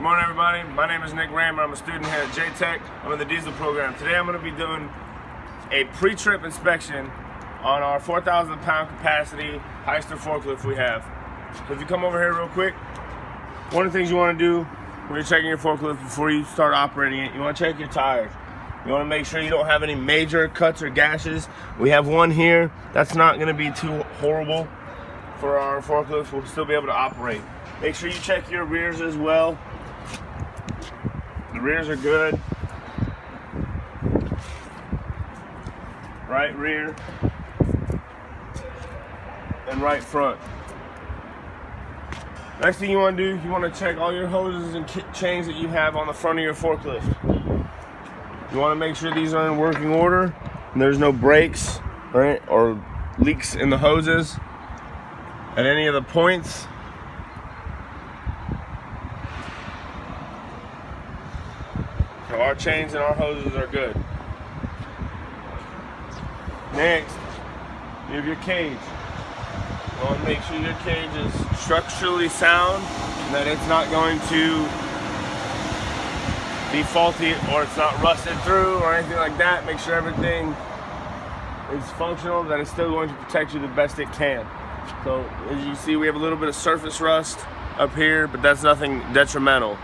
Good morning, everybody. My name is Nick Rammer. I'm a student here at J-Tech. I'm in the diesel program. Today I'm going to be doing a pre-trip inspection on our 4,000 pound capacity Heister forklift we have. So if you come over here real quick, one of the things you want to do when you're checking your forklift before you start operating it, you want to check your tires. You want to make sure you don't have any major cuts or gashes. We have one here. That's not going to be too horrible for our forklift. We'll still be able to operate. Make sure you check your rears as well. The rears are good. Right rear and right front. Next thing you want to do, you want to check all your hoses and chains that you have on the front of your forklift. You want to make sure these are in working order and there's no breaks, right, or leaks in the hoses at any of the points. So our chains and our hoses are good. Next, you have your cage. You want to make sure your cage is structurally sound and that it's not going to be faulty or it's not rusted through or anything like that. Make sure everything is functional, that it's still going to protect you the best it can. So as you see, we have a little bit of surface rust up here, but that's nothing detrimental.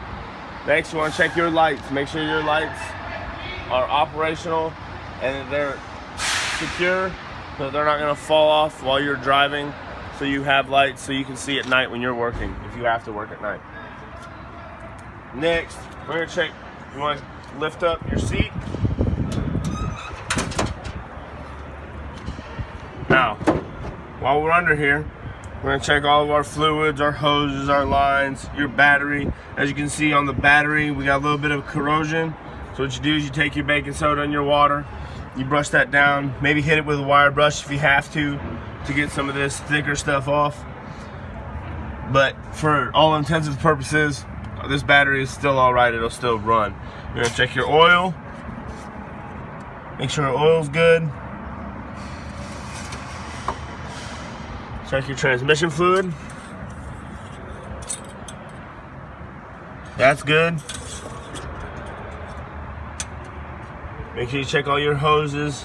Next, you want to check your lights. Make sure your lights are operational and that they're secure, so they're not going to fall off while you're driving. So you have lights so you can see at night when you're working, if you have to work at night. Next, we're going to check, you want to lift up your seat. Now, while we're under here, we're going to check all of our fluids, our hoses, our lines, your battery. As you can see on the battery, we got a little bit of corrosion. So what you do is you take your baking soda and your water, you brush that down, maybe hit it with a wire brush if you have to get some of this thicker stuff off. But for all intents and purposes, this battery is still all right, it'll still run. You're gonna check your oil, make sure your oil's good. Check your transmission fluid. That's good. Make sure you check all your hoses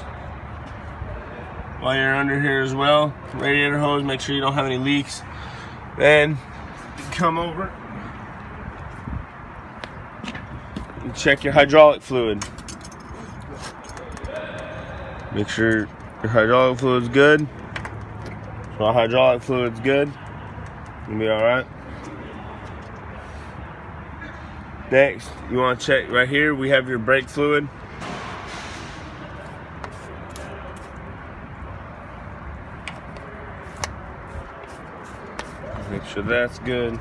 while you're under here as well. Radiator hose, make sure you don't have any leaks. Then come over and check your hydraulic fluid. Make sure your hydraulic fluid's good. So our hydraulic fluid's good. You'll be alright. Next, you want to check right here, we have your brake fluid. Make sure that's good.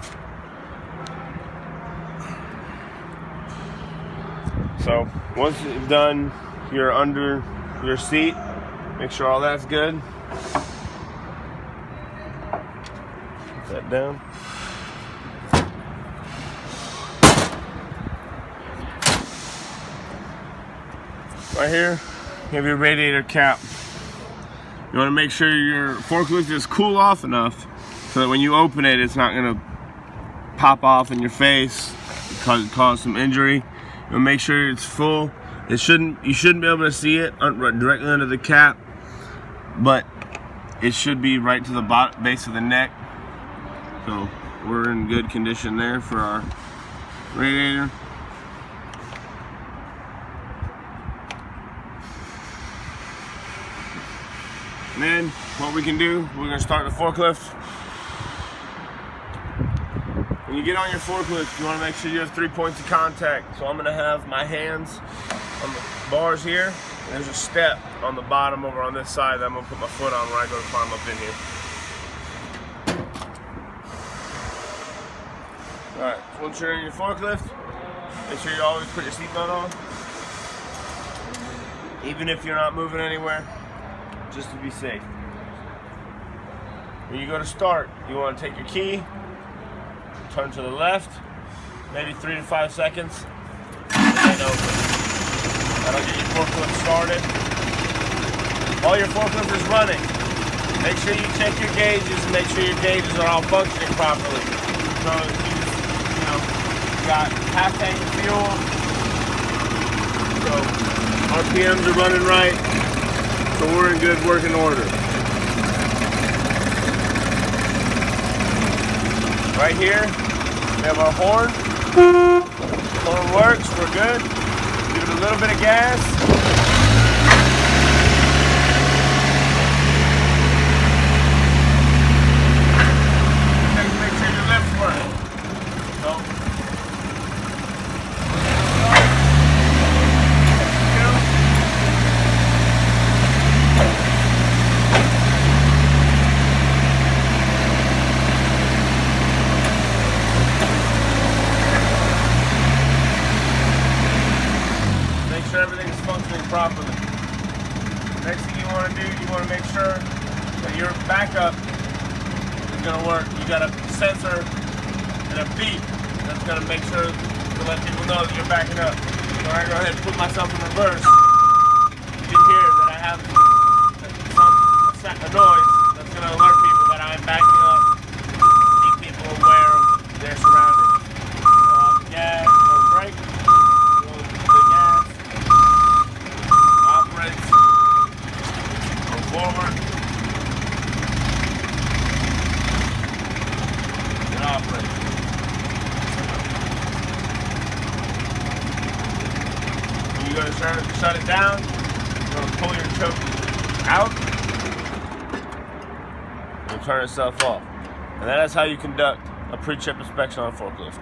So once you've done your under your seat, make sure all that's good. Put that down. Right here, you have your radiator cap. You want to make sure your forklift is cool off enough so that when you open it, it's not going to pop off in your face, cause some injury. You want to make sure it's full. You shouldn't be able to see it directly under the cap, but it should be right to the base of the neck. So we're in good condition there for our radiator. And then what we can do, we're going to start the forklift. When you get on your forklift, you want to make sure you have 3 points of contact. So I'm going to have my hands on the bars here, and there's a step on the bottom over on this side that I'm going to put my foot on when I go to climb up in here. Alright, so once you're in your forklift, make sure you always put your seatbelt on. Even if you're not moving anywhere, just to be safe. When you go to start, you want to take your key, turn to the left, maybe 3 to 5 seconds, and then open. That'll get your forklift started. While your forklift is running, make sure you check your gauges and make sure your gauges are all functioning properly. So you We got half tank of fuel. So RPMs are running right. So we're in good working order. Right here, we have our horn. Horn works, we're good. Give it a little bit of gas. Make sure your lifts work. So, make sure everything is functioning properly. Next thing you want to do, you want to make sure that your backup is going to work. You got a sensor and a beep that's going to make sure to let people know that you're backing up. So I go ahead and put myself in reverse. You can hear that I have a noise that's going to alert people that I'm backing up, keep people aware of their surroundings. So off the gas, go brake, go the gas, operates, go forward, and operates. You're going to shut it down, you're going to pull your choke out, and turn itself off. And that is how you conduct a pre-trip inspection on a forklift.